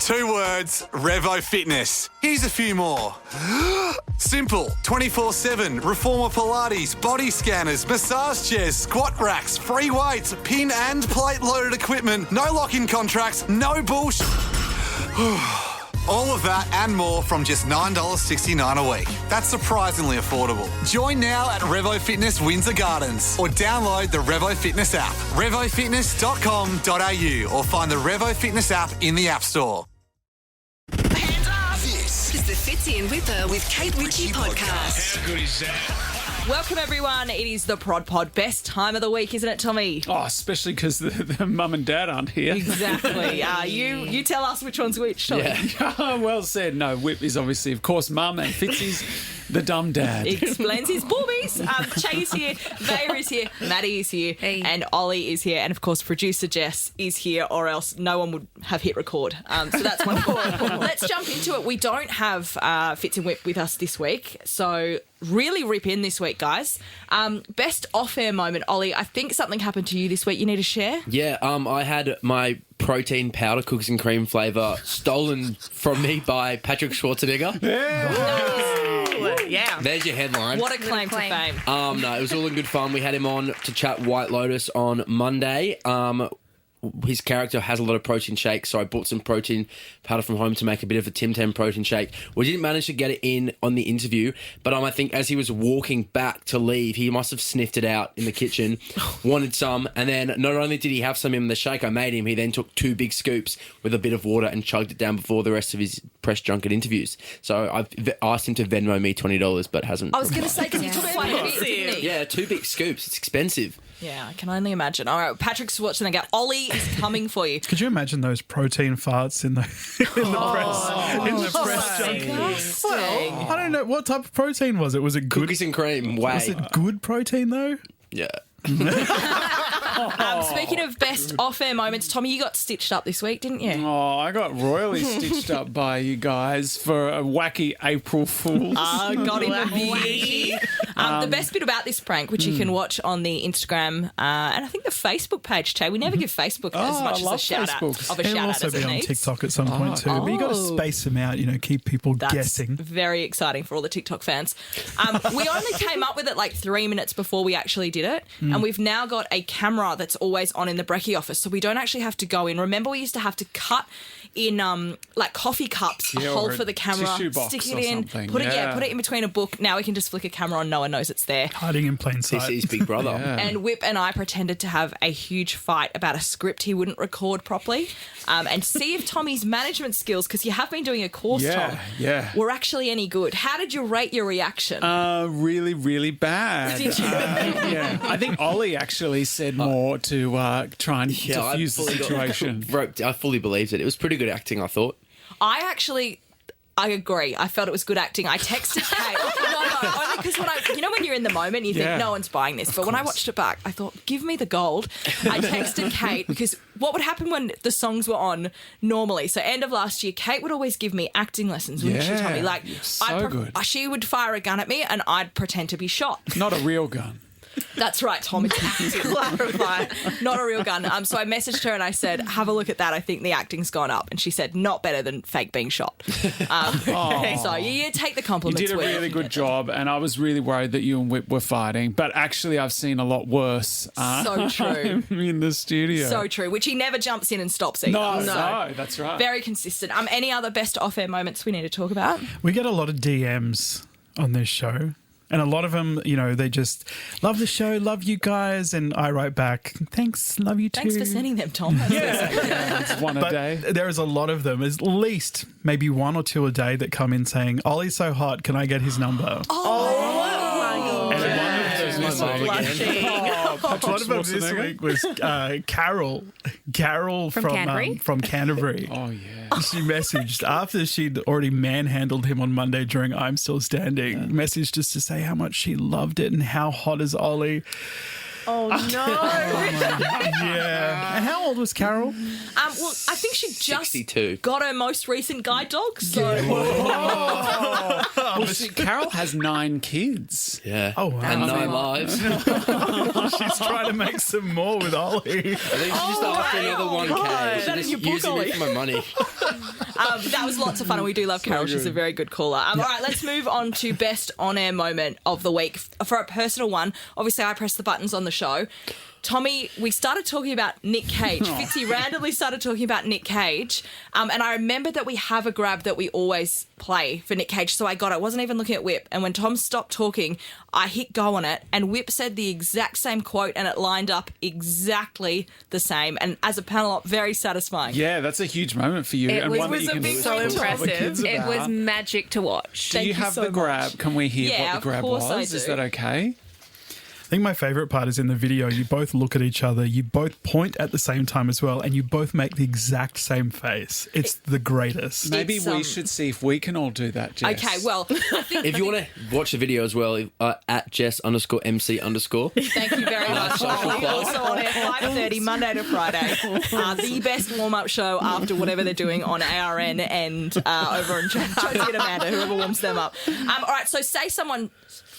2 words, Revo Fitness. Here's a few more. Simple, 24/7, reformer Pilates, body scanners, massage chairs, squat racks, free weights, pin and plate loaded equipment, no lock-in contracts, no bullshit. All of that and more from just $9.69 a week. That's surprisingly affordable. Join now at Revo Fitness Windsor Gardens or download the Revo Fitness app. RevoFitness.com.au or find the Revo Fitness app in the App Store. Hands up! This is the Fitzy and Wippa with Kate Ritchie podcast. How good is that? Welcome, everyone. It is the Prod Pod. Best time of the week, isn't it, Tommy? Oh, especially because the mum and dad aren't here. Exactly. You tell us which one's which, Tommy. Yeah. Well said. No, Whip is obviously, of course, mum, and Fitzy's the dumb dad. Explains his boobies. Chay's here, Vaya is here, Maddie is here, and Ollie is here, and of course producer Jess is here, or else no one would have hit record. So that's wonderful. Let's jump into it. We don't have Fitz and Whip with us this week, so really rip in this week, guys. Best off-air moment, Ollie. I think something happened to you this week you need to share. Yeah, I had my protein powder cookies and cream flavour stolen from me by Patrick Schwarzenegger. Yeah. There's your headline. What a claim to fame. No, it was all in good fun. We had him on to chat White Lotus on Monday. His character has a lot of protein shakes, so I bought some protein powder from home to make a bit of a Tim Tam protein shake. We didn't manage to get it in on the interview, but I think as he was walking back to leave, he must have sniffed it out in the kitchen, wanted some, and then not only did he have some in the shake I made him, he then took 2 big scoops with a bit of water and chugged it down before the rest of his press junket interviews. So I've asked him to Venmo me $20, but hasn't. I was going to say, because he took quite a bit, didn't he? Yeah, 2 big scoops. It's expensive. Yeah, I can only imagine. All right, Patrick Schwarzenegger, Ollie is coming for you. Could you imagine those protein farts in the press junkie? Well, I don't know. What type of protein was it? Was it good? Cookies and cream. Way. Was it good protein, though? Yeah. Speaking of best off-air moments, Tommy, you got stitched up this week, didn't you? Oh, I got royally stitched up by you guys for a wacky April Fool's. Got him a beauty. The best bit about this prank, which you can watch on the Instagram and I think the Facebook page, Che. We never give Facebook as much as a shout-out of a It'll shout-out also as be it on needs. TikTok at some point too. But you got to space them out, keep people That's guessing. very exciting for all the TikTok fans. We only came up with it like 3 minutes before we actually did it, and we've now got a camera that's always on in the brekkie office, so we don't actually have to go in. Remember, we used to have to cut in like coffee cups, a hole for the camera, stick it in, put it in between a book. Now we can just flick a camera on, no one knows it's there. Hiding in plain sight. This is Big Brother. And Whip and I pretended to have a huge fight about a script he wouldn't record properly, and see if Tommy's management skills, because you have been doing a course, Tom, were actually any good. How did you rate your reaction? Really, really bad. Did you? I think Ollie actually said more to try and diffuse the situation. I fully believed it. It was pretty good acting, I thought. I agree. I felt it was good acting. I texted Kate. No, only because when you're in the moment, you think no one's buying this. But when I watched it back, I thought, give me the gold. I texted Kate because what would happen when the songs were on normally? So end of last year, Kate would always give me acting lessons, wouldn't she, Tommy? Like, good. She would fire a gun at me and I'd pretend to be shot. Not a real gun. That's right, Tom. To clarify, not a real gun. So I messaged her and I said, have a look at that. I think the acting's gone up. And she said, not better than fake being shot. So you take the compliments. You did a really good job, and I was really worried that you and Whip were fighting. But actually, I've seen a lot worse. So true. In the studio. So true, which he never jumps in and stops either. No, that's right. Very consistent. Any other best off-air moments we need to talk about? We get a lot of DMs on this show. And a lot of them, they just love the show, love you guys. And I write back, thanks, love you too. Thanks for sending them, Tom. It's one a day. There is a lot of them, at least maybe 1 or 2 a day that come in saying, Ollie's so hot, can I get his number? One of them this week was Carol. Carol from Canterbury. Oh, yeah. She messaged after she'd already manhandled him on Monday during I'm Still Standing. Messaged just to say how much she loved it and how hot is Ollie. Oh, no. Yeah. And how old was Carol? Well, I think she just 62. got her most recent guide dog. So Well, Carol has 9 kids. Yeah. Oh, wow. And 9 lives. She's trying to make some more with Ollie. I think she's just after another 1K. Is that in She's your just book, using Ollie? it for my money. that was lots of fun, and we do love Carol. She's a very good caller. All right, let's move on to best on-air moment of the week. For a personal one, obviously I press the buttons on the show. Tommy, we started talking about Nick Cage. Fitzy randomly started talking about Nick Cage. And I remember that we have a grab that we always play for Nick Cage. So I got it. I wasn't even looking at Whip. And when Tom stopped talking, I hit go on it. And Whip said the exact same quote and it lined up exactly the same. And as a panel, very satisfying. Yeah, that's a huge moment for you. It and was- one that was you a can big talk so to all the impressive. kids It about. was magic to watch. Do you Thank you have so the grab? much. Can we hear Yeah, what the grab of course I was? Is do. that okay? I think my favourite part is in the video, you both look at each other, you both point at the same time as well, and you both make the exact same face. It's the greatest. Maybe It's, we should see if we can all do that, Jess. Okay, well, I think If you want to watch the video as well, at Jess_MC_. thank you very much, Ollie. Also on air 5:30 Monday to Friday. The best warm-up show after whatever they're doing on ARN and over on Josie and Amanda, whoever warms them up. All right, so say someone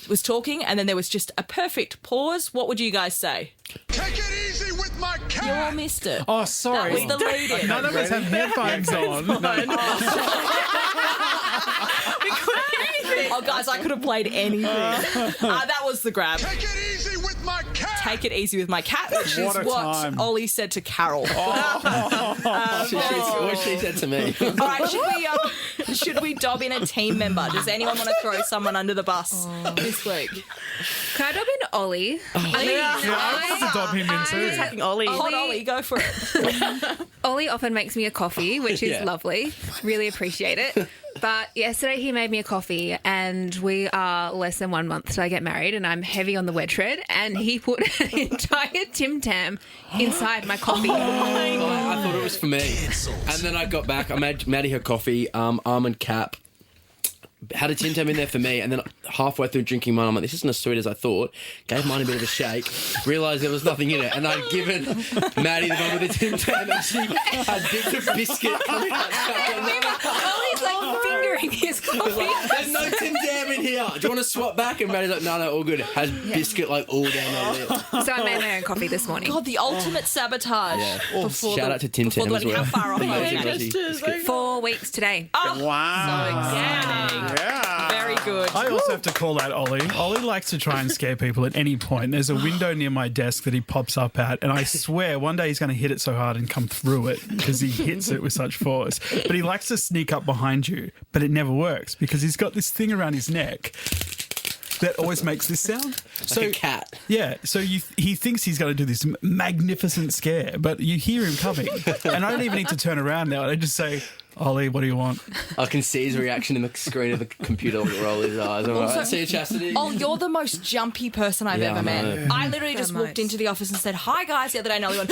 was talking and then there was just a perfect pause. What would you guys say? Take it easy with my You cat. all missed it. Oh, That sorry. was the lead-in. None of us have headphones on. Oh, guys, I could have played anything. That was the grab. Take it easy with my cat. Take it easy with my cat, which What is a what time. Ollie said to Carol. What she said to me. All right, should we dob in a team member? Does anyone want to throw someone under the bus this week? Can I dob in Ollie? I wanted to dob him in too. Ollie. Hot Ollie, go for it. Ollie often makes me a coffee, which is Yeah. lovely. Really appreciate it. But yesterday he made me a coffee and we are less than 1 month till I get married and I'm heavy on the wedge thread and he put an entire Tim Tam inside my coffee. I thought it was for me. And then I got back. I made Maddie her coffee, almond cap. Had a Tim Tam in there for me, and then halfway through drinking mine, I'm like, this isn't as sweet as I thought. Gave mine a bit of a shake, realised there was nothing in it, and I'd given Maddie the one with the Tim Tam, and she had bits of biscuit coming out. Ollie's like fingering his coffee. There's no Tim Tam in here. Do you want to swap back? And Maddie's like, no, all good. Has biscuit like all down her lip. So I made my own coffee this morning. God, the ultimate sabotage. Before Shout out to Tim Tam before as the well. How far off The are you, Aussie Maddie? biscuit. 4 weeks today. Wow. Exciting. Yeah. Very good. I also have to call out Ollie. Ollie likes to try and scare people at any point. There's a window near my desk that he pops up at, and I swear one day he's going to hit it so hard and come through it because he hits it with such force. But he likes to sneak up behind you, but it never works because he's got this thing around his neck that always makes this sound. Like a cat. Yeah, so he thinks he's going to do this magnificent scare, but you hear him coming. And I don't even need to turn around now. I just say, Ollie, what do you want? I can see his reaction in the screen of the computer when it roll his eyes. I'm like, see you, Chastity. Oh, you're the most jumpy person I've Yeah, ever I met. know. I literally just walked into the office and said, hi, guys, the other day, and Ollie went,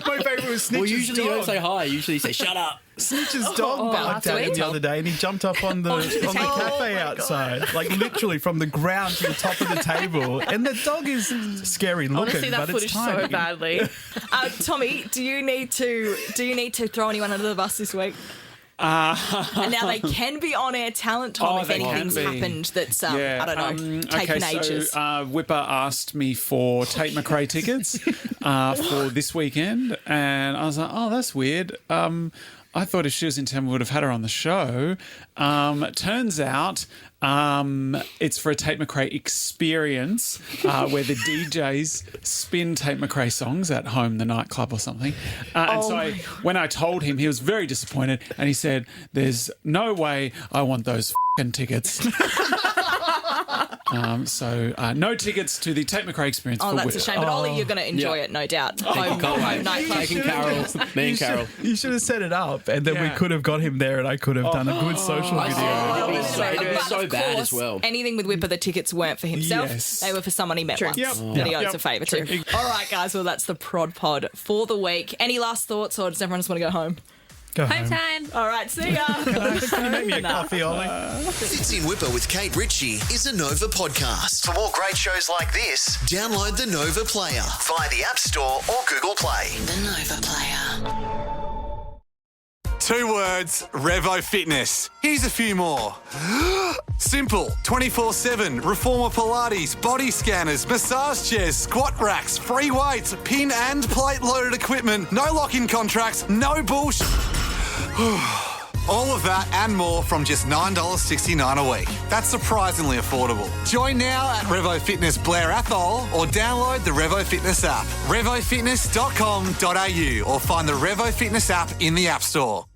My favourite was Snitch's Well, usually you dog. don't say hi. Usually you say, shut up. Snitch's dog barked at him sweet. the other day, and he jumped up on the cafe outside, like literally from the ground to the top of the table. And the dog is scary looking, but it's tiny. badly. Tommy, do you need to throw anyone under the bus this week? And now they can be on-air talent, Tom, if they can anything's be. happened that's, I don't know, taken ages. So Wippa asked me for Tate McRae tickets for this weekend, and I was like, oh, that's weird. I thought if she was in town, we would have had her on the show. Turns out it's for a Tate McRae experience where the DJs spin Tate McRae songs at home, the nightclub or something. When I told him, he was very disappointed, and he said, there's no way I want those f***ing tickets. No tickets to the Tate McRae experience Oh, for that's Wippa. a shame. But Ollie, you're going to enjoy Yeah. it, no doubt. Can't wait. Nightclub. Taking Carol, me and Carol. You should have set it up, and then we could have got him there, and I could have done a good social I video. saw it. But It'd be so of bad course, as well. Anything with Wippa, the tickets weren't for himself. Yes. They were for someone he met once. Yep. That he Yep. owes a favour to. All right, guys. Well, that's the Prod Pod for the week. Any last thoughts, or does everyone just want to go home? Go home. Home time. All right, see ya. Can you make me a coffee, Ollie? Fitzy Wippa with Kate Ritchie is a Nova podcast. For more great shows like this, download the Nova Player via the App Store or Google Play. The Nova Player. 2 words, Revo Fitness. Here's a few more. Simple, 24/7, reformer Pilates, body scanners, massage chairs, squat racks, free weights, pin and plate loaded equipment, no lock-in contracts, no bullshit. All of that and more from just $9.69 a week. That's surprisingly affordable. Join now at Revo Fitness Blair Athol or download the Revo Fitness app. RevoFitness.com.au or find the Revo Fitness app in the App Store.